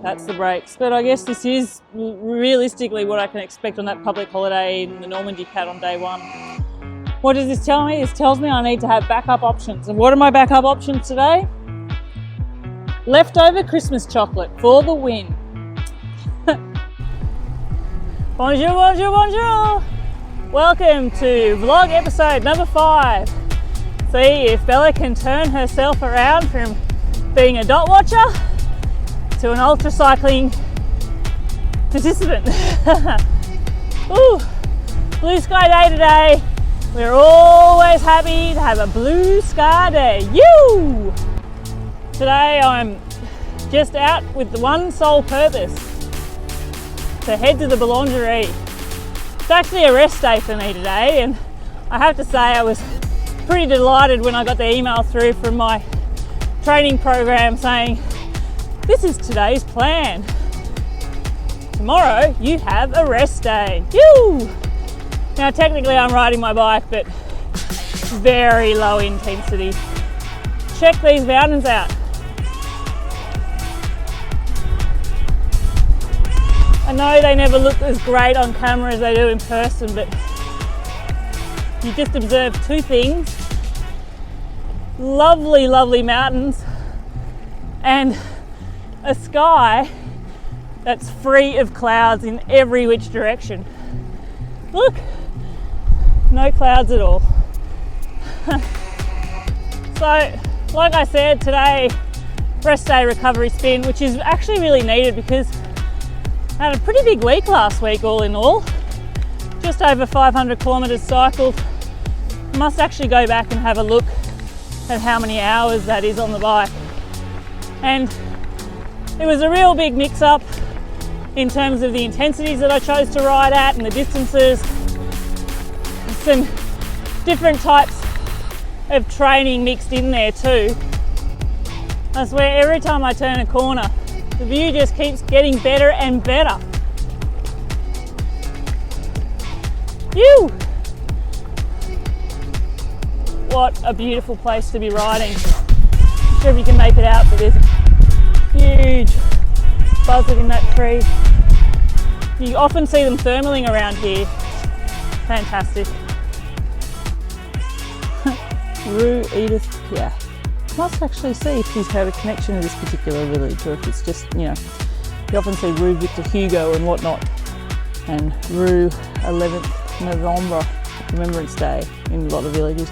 That's the brakes. But I guess this is realistically what I can expect on that public holiday in the Normandy Cat on day one. What does this tell me? This tells me I need to have backup options. And what are my backup options today? Leftover Christmas chocolate for the win. Bonjour, bonjour, bonjour. Welcome to vlog episode number 5. See if Bella can turn herself around from being a dot watcher to an ultra cycling participant. Ooh, blue sky day today. We're always happy to have a blue sky day. You! Today I'm just out with the one sole purpose to head to the boulangerie. It's actually a rest day for me today, and I have to say I was pretty delighted when I got the email through from my training program saying, this is today's plan. Tomorrow you have a rest day. You! Now technically I'm riding my bike, but very low intensity. Check these mountains out. I know they never look as great on camera as they do in person, but you just observe two things. Lovely, lovely mountains and a sky that's free of clouds in every which direction. Look, no clouds at all. So, like I said, today, rest day recovery spin, which is actually really needed because I had a pretty big week last week all in all. Just over 500 kilometres cycled. Must actually go back and have a look at how many hours that is on the bike. And it was a real big mix up in terms of the intensities that I chose to ride at and the distances. Some different types of training mixed in there too. I swear every time I turn a corner, the view just keeps getting better and better. Phew! What a beautiful place to be riding. I'm sure if you can make it out, but there's a huge buzzard in that tree. You often see them thermaling around here. Fantastic. Rue Edith Pierre. Must actually see if he's had a connection to this particular village, or if it's just, you know, you often see Rue Victor Hugo and whatnot, and Rue 11th November, Remembrance Day in a lot of villages.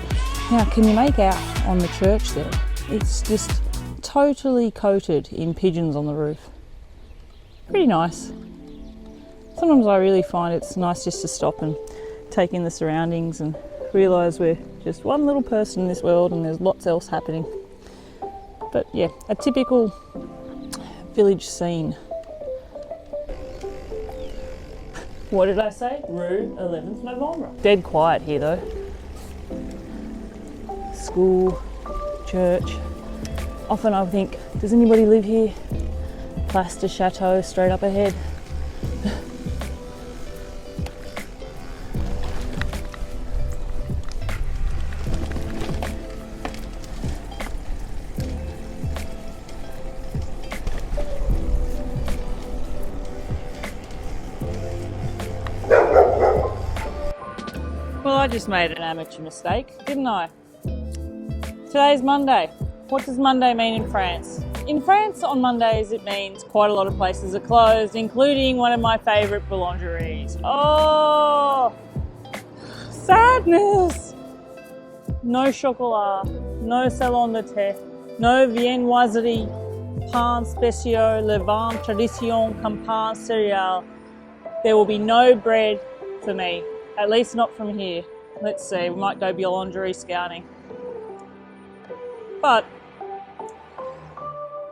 Now, can you make out on the church there? It's just totally coated in pigeons on the roof. Pretty nice. Sometimes I really find it's nice just to stop and take in the surroundings and realise we're just one little person in this world and there's lots else happening. But yeah, a typical village scene. What did I say? Rue 11th November. Dead quiet here though. School, church. Often I think, does anybody live here? Plaster Chateau straight up ahead. Well, I just made an amateur mistake, didn't I? Today's Monday. What does Monday mean in France? In France, on Mondays, it means quite a lot of places are closed, including one of my favourite boulangeries. Oh, sadness! No chocolat, no salon de thé, no viennoiserie, pain spéciaux, le vin tradition, campagne céréales. There will be no bread for me, at least not from here. Let's see, we might go boulangerie scouting. But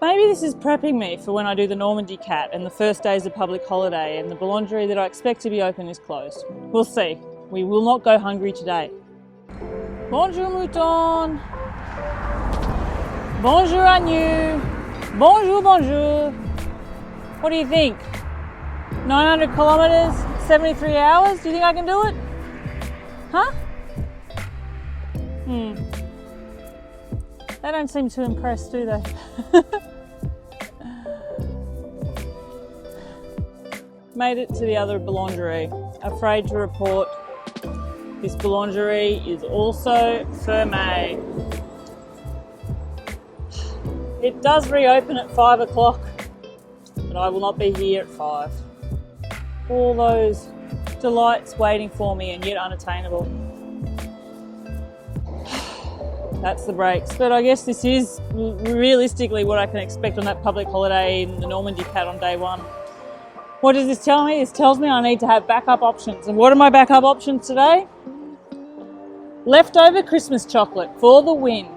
maybe this is prepping me for when I do the Normandy Cat and the first days of public holiday and the boulangerie that I expect to be open is closed. We'll see. We will not go hungry today. Bonjour mouton. Bonjour agneau. Bonjour, bonjour. What do you think? 900 kilometers, 73 hours? Do you think I can do it? Huh? They don't seem too impressed, do they? made it to the other boulangerie. Afraid to report, this boulangerie is also fermé. It does reopen at 5 o'clock, but I will not be here at 5. All those delights waiting for me and yet unattainable. That's the breaks. But I guess this is realistically what I can expect on that public holiday in the Normandy Cat on day 1. What does this tell me? This tells me I need to have backup options. And what are my backup options today? Leftover Christmas chocolate for the win.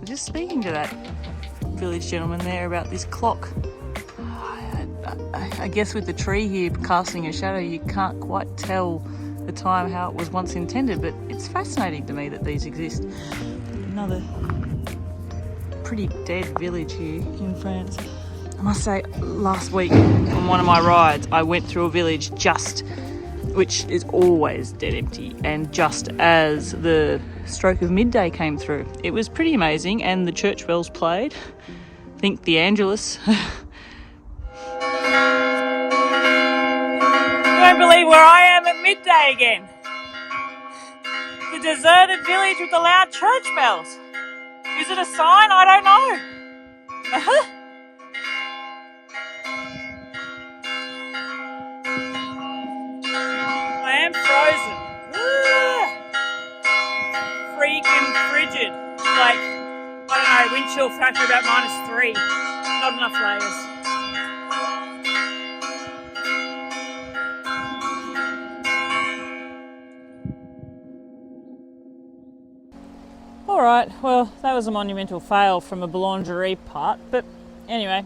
Just speaking to that village gentleman there about this clock. I guess with the tree here casting a shadow, you can't quite tell the time how it was once intended, but it's fascinating to me that these exist. Another pretty dead village here in France. I must say, last week on one of my rides, I went through a village which is always dead empty, and just as the stroke of midday came through. It was pretty amazing, and the church bells played. I think the Angelus. You won't believe where I am at midday again. The deserted village with the loud church bells. Is it a sign? I don't know. I am frozen. Freaking frigid. Like, I don't know, wind chill factor about -3. Not enough layers. Alright, well, that was a monumental fail from a boulangerie part, but anyway,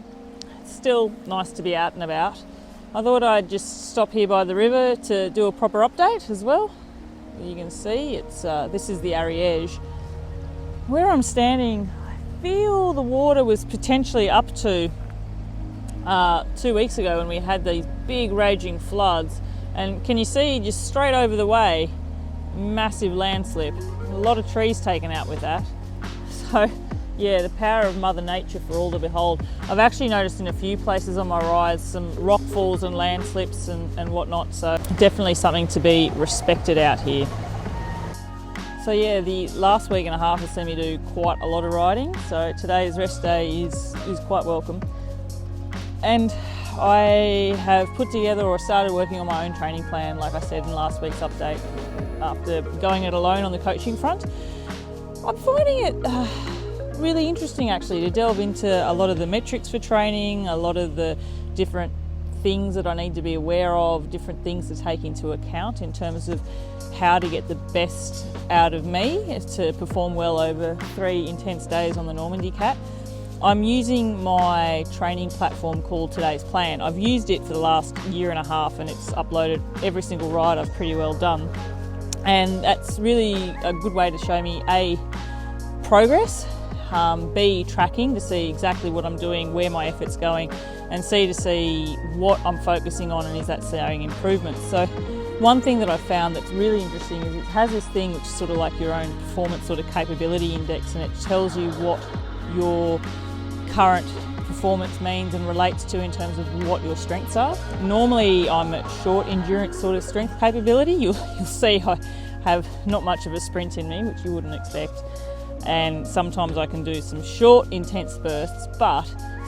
it's still nice to be out and about. I thought I'd just stop here by the river to do a proper update as well. You can see it's this is the Ariège. Where I'm standing, I feel the water was potentially up to 2 weeks ago when we had these big raging floods. And can you see just straight over the way, massive landslip. A lot of trees taken out with that. So yeah, the power of Mother Nature for all to behold. I've actually noticed in a few places on my rides some rock falls and landslips and whatnot, so definitely something to be respected out here. So yeah, the last week and a half has seen me do quite a lot of riding, so today's rest day is quite welcome. And I have put together or started working on my own training plan, like I said in last week's update, after going it alone on the coaching front. I'm finding it really interesting actually to delve into a lot of the metrics for training, a lot of the different things that I need to be aware of, different things to take into account in terms of how to get the best out of me to perform well over 3 intense days on the Normandy Cat. I'm using my training platform called Today's Plan. I've used it for the last year and a half and it's uploaded every single ride I've pretty well done. And that's really a good way to show me A, progress, B, tracking to see exactly what I'm doing, where my effort's going, and C, to see what I'm focusing on and is that showing improvements. So one thing that I've found that's really interesting is it has this thing which is sort of like your own performance sort of capability index, and it tells you what your current performance means and relates to in terms of what your strengths are. Normally I'm at short endurance sort of strength capability. You'll see I have not much of a sprint in me, which you wouldn't expect. And sometimes I can do some short, intense bursts, but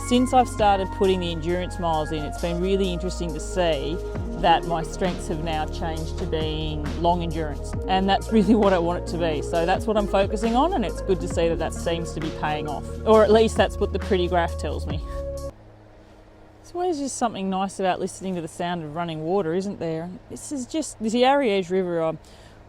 since I've started putting the endurance miles in, it's been really interesting to see that my strengths have now changed to being long endurance. And that's really what I want it to be. So that's what I'm focusing on, and it's good to see that that seems to be paying off. Or at least that's what the pretty graph tells me. There's always just something nice about listening to the sound of running water, isn't there? This is just, the Ariège River, I'm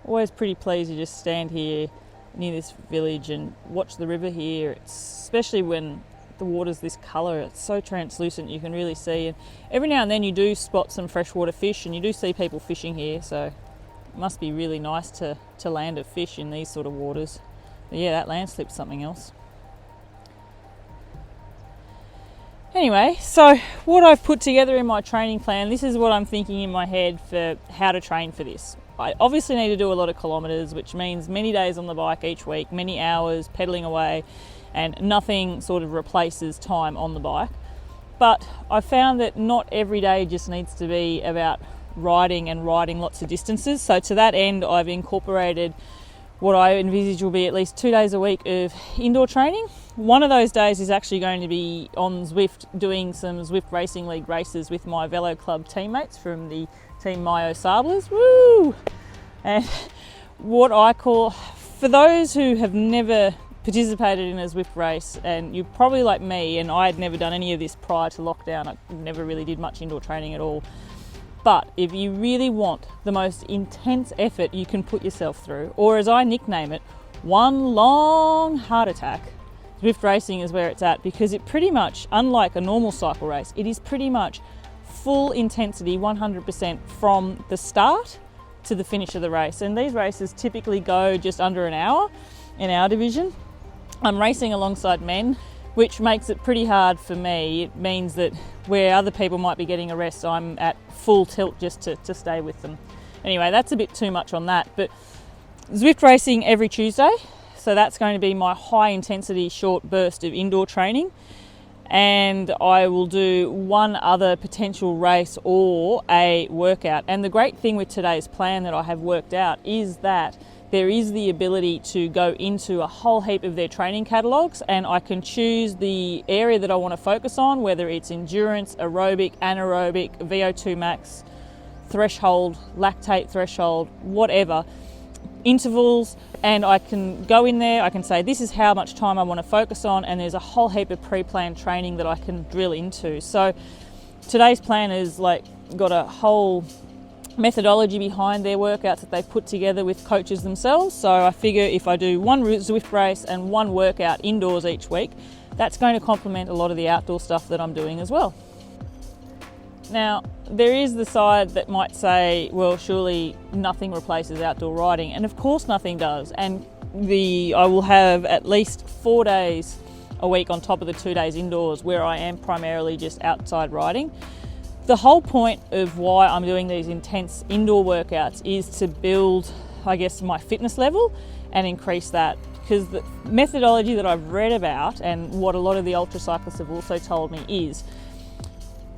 always pretty pleased to just stand here near this village and watch the river here. It's, especially when the water's this colour, it's so translucent you can really see, and every now and then you do spot some freshwater fish and you do see people fishing here, so it must be really nice to land a fish in these sort of waters. But yeah, that landslip's something else. Anyway, so what I've put together in my training plan, this is what I'm thinking in my head for how to train for this. I obviously need to do a lot of kilometres, which means many days on the bike each week, many hours pedalling away, and nothing sort of replaces time on the bike. But I found that not every day just needs to be about riding and riding lots of distances. So to that end, I've incorporated what I envisage will be at least 2 days a week of indoor training. One of those days is actually going to be on Zwift, doing some Zwift Racing League races with my Velo Club teammates from the Team Mayo Sablers. Woo! And what I call, for those who have never participated in a Zwift race, and you're probably like me, and I had never done any of this prior to lockdown, I never really did much indoor training at all. But if you really want the most intense effort you can put yourself through, or as I nickname it, one long heart attack, Zwift racing is where it's at, because it pretty much, unlike a normal cycle race, it is pretty much full intensity, 100% from the start to the finish of the race. And these races typically go just under an hour in our division. I'm racing alongside men, which makes it pretty hard for me. It means that where other people might be getting a rest, I'm at full tilt just to stay with them. Anyway, that's a bit too much on that, but Zwift racing every Tuesday, so that's going to be my high intensity short burst of indoor training, and I will do one other potential race or a workout. And the great thing with today's plan that I have worked out is that there is the ability to go into a whole heap of their training catalogues, and I can choose the area that I want to focus on, whether it's endurance, aerobic, anaerobic, VO2 max, threshold, lactate threshold, whatever, intervals, and I can go in there, I can say this is how much time I want to focus on, and there's a whole heap of pre-planned training that I can drill into. So today's plan is like got a whole methodology behind their workouts that they've put together with coaches themselves. So I figure if I do one Zwift race and one workout indoors each week, that's going to complement a lot of the outdoor stuff that I'm doing as well. Now, there is the side that might say, well, surely nothing replaces outdoor riding, and of course nothing does. And I will have at least 4 days a week on top of the 2 days indoors where I am primarily just outside riding. The whole point of why I'm doing these intense indoor workouts is to build, I guess, my fitness level and increase that, because the methodology that I've read about and what a lot of the ultra-cyclists have also told me is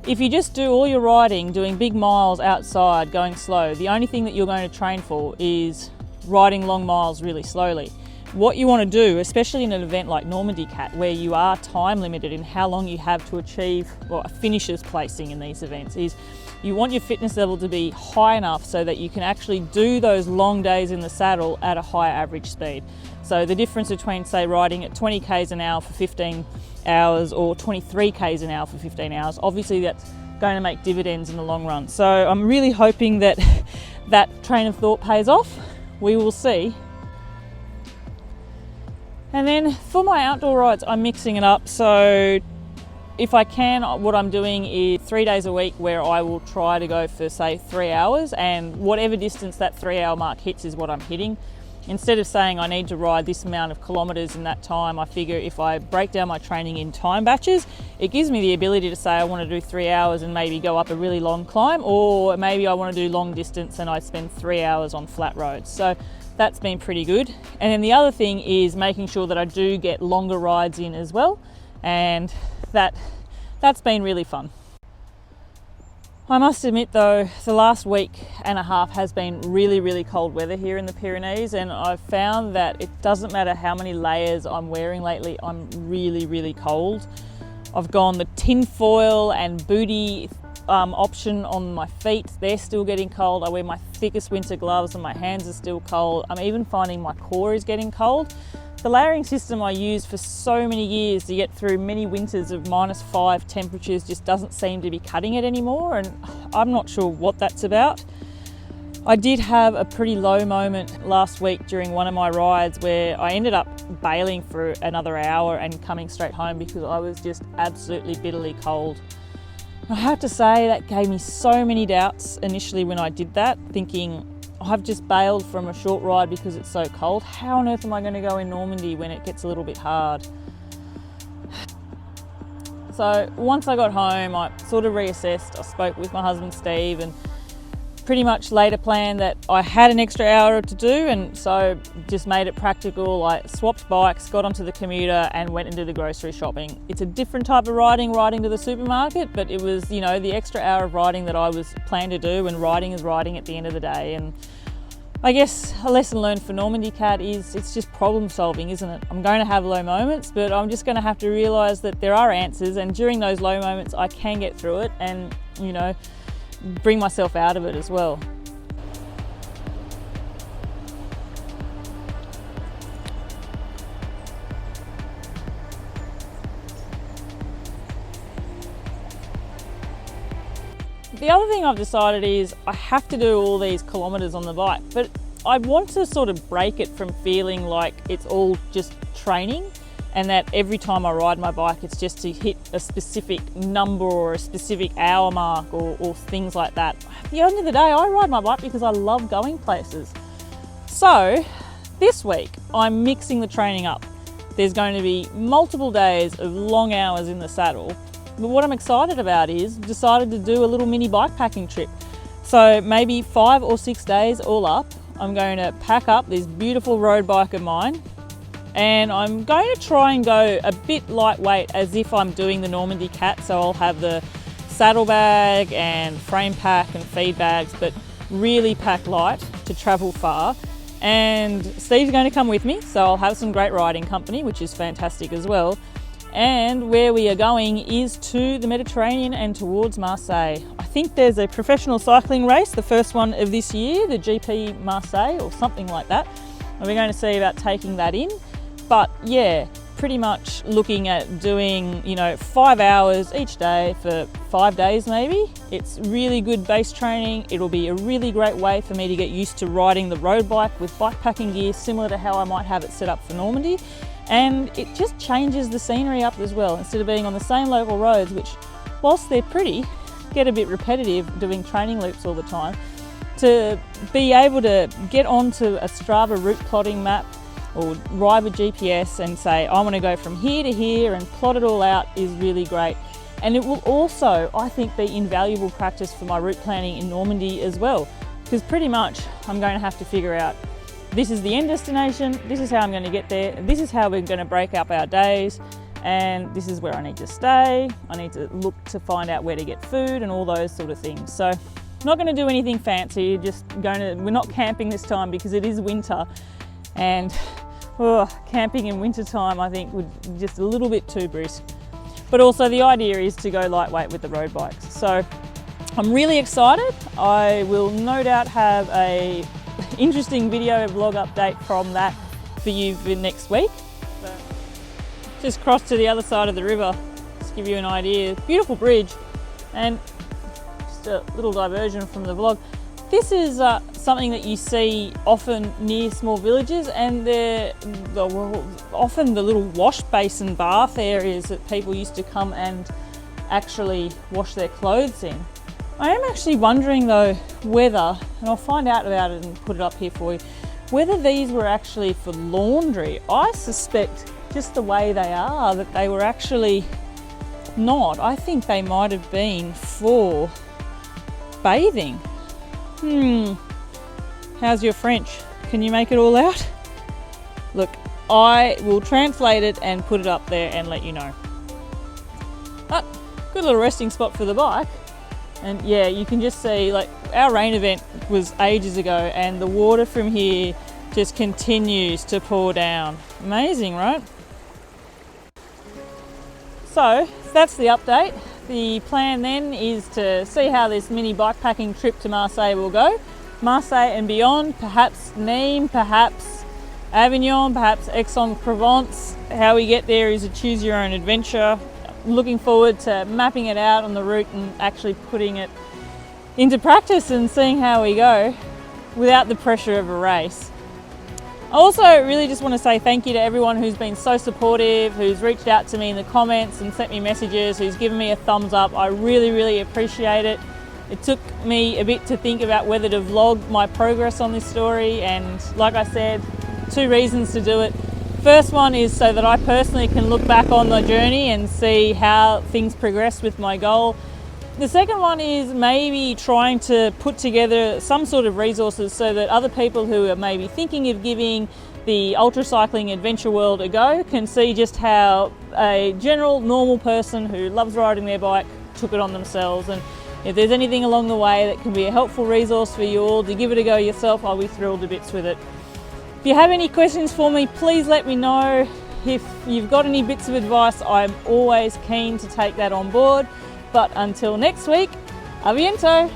if you just do all your riding, doing big miles outside, going slow, the only thing that you're going to train for is riding long miles really slowly. What you want to do, especially in an event like Normandy Cat, where you are time limited in how long you have to achieve a finisher's placing in these events, is you want your fitness level to be high enough so that you can actually do those long days in the saddle at a higher average speed. So the difference between, say, riding at 20 k's an hour for 15 hours or 23 k's an hour for 15 hours, obviously that's going to make dividends in the long run. So I'm really hoping that that train of thought pays off. We will see. And then for my outdoor rides, I'm mixing it up. So if I can, what I'm doing is 3 days a week where I will try to go for, say, 3 hours, and whatever distance that 3 hour mark hits is what I'm hitting. Instead of saying I need to ride this amount of kilometres in that time, I figure if I break down my training in time batches, it gives me the ability to say I want to do 3 hours and maybe go up a really long climb, or maybe I want to do long distance and I spend 3 hours on flat roads. So that's been pretty good. And then the other thing is making sure that I do get longer rides in as well, and that's been really fun. I must admit though, the last week and a half has been really, really cold weather here in the Pyrenees, and I've found that it doesn't matter how many layers I'm wearing lately, I'm really, really cold. I've gone the tin foil and booty option on my feet. They're still getting cold. I wear my thickest winter gloves and my hands are still cold. I'm even finding my core is getting cold. The layering system I used for so many years to get through many winters of -5 temperatures just doesn't seem to be cutting it anymore, and I'm not sure what that's about. I did have a pretty low moment last week during one of my rides where I ended up bailing for another hour and coming straight home because I was just absolutely bitterly cold. I have to say that gave me so many doubts initially when I did that, thinking I've just bailed from a short ride because it's so cold. How on earth am I going to go in Normandy when it gets a little bit hard? So once I got home, I sort of reassessed. I spoke with my husband Steve and pretty much laid a plan that I had an extra hour to do, and so just made it practical. I swapped bikes, got onto the commuter and went and did the grocery shopping. It's a different type of riding to the supermarket, but it was, you know, the extra hour of riding that I was planned to do, and riding is riding at the end of the day. And I guess a lesson learned for Normandy Cat is it's just problem solving, isn't it? I'm going to have low moments, but I'm just going to have to realise that there are answers, and during those low moments I can get through it and, you know, bring myself out of it as well. The other thing I've decided is I have to do all these kilometres on the bike, but I want to sort of break it from feeling like it's all just training and that every time I ride my bike it's just to hit a specific number or a specific hour mark or things like that. At the end of the day, I ride my bike because I love going places. So this week I'm mixing the training up. There's going to be multiple days of long hours in the saddle, but what I'm excited about is I've decided to do a little mini bikepacking trip. So maybe 5 or 6 days all up, I'm going to pack up this beautiful road bike of mine, and I'm going to try and go a bit lightweight as if I'm doing the Normandy Cat. So I'll have the saddlebag and frame pack and feed bags, but really pack light to travel far. And Steve's going to come with me, so I'll have some great riding company, which is fantastic as well. And where we are going is to the Mediterranean and towards Marseille. I think there's a professional cycling race, the first one of this year, the GP Marseille or something like that. And we're going to see about taking that in. But yeah, pretty much looking at doing, you know, 5 hours each day for 5 days maybe. It's really good base training. It'll be a really great way for me to get used to riding the road bike with bikepacking gear, similar to how I might have it set up for Normandy. And it just changes the scenery up as well. Instead of being on the same local roads, which whilst they're pretty, get a bit repetitive doing training loops all the time, to be able to get onto a Strava route plotting map or ride with GPS and say, I want to go from here to here and plot it all out is really great. And it will also, I think, be invaluable practice for my route planning in Normandy as well, because pretty much I'm going to have to figure out, this is the end destination, this is how I'm going to get there, this is how we're going to break up our days, and this is where I need to stay. I need to look to find out where to get food and all those sort of things. So I'm not going to do anything fancy, we're not camping this time because it is winter, and camping in winter time I think would be just a little bit too brisk. But also the idea is to go lightweight with the road bikes. So I'm really excited. I will no doubt have a interesting video vlog update from that for you for next week. So just crossed to the other side of the river, just to give you an idea. Beautiful bridge, and just a little diversion from the vlog. This is something that you see often near small villages, and they're often the little wash basin bath areas that people used to come and actually wash their clothes in. I am actually wondering though whether, and I'll find out about it and put it up here for you, whether these were actually for laundry. I suspect just the way they are that they were actually not. I think they might have been for bathing. How's your French? Can you make it all out? Look, I will translate it and put it up there and let you know. But good little resting spot for the bike. And yeah, you can just see, like, our rain event was ages ago and the water from here just continues to pour down. Amazing, right? So that's the update. The plan then is to see how this mini bikepacking trip to Marseille will go. Marseille and beyond, perhaps Nîmes, perhaps Avignon, perhaps Aix-en-Provence. How we get there is a choose your own adventure. Looking forward to mapping it out on the route and actually putting it into practice and seeing how we go without the pressure of a race. I also really just want to say thank you to everyone who's been so supportive, who's reached out to me in the comments and sent me messages, who's given me a thumbs up. I really, really appreciate it. It took me a bit to think about whether to vlog my progress on this story, and like I said, 2 reasons to do it. First one is so that I personally can look back on the journey and see how things progress with my goal. The second one is maybe trying to put together some sort of resources so that other people who are maybe thinking of giving the ultra cycling adventure world a go can see just how a general normal person who loves riding their bike took it on themselves. And if there's anything along the way that can be a helpful resource for you all to give it a go yourself, I'll be thrilled to bits with it. If you have any questions for me, please let me know. If you've got any bits of advice, I'm always keen to take that on board. But until next week, a bientôt!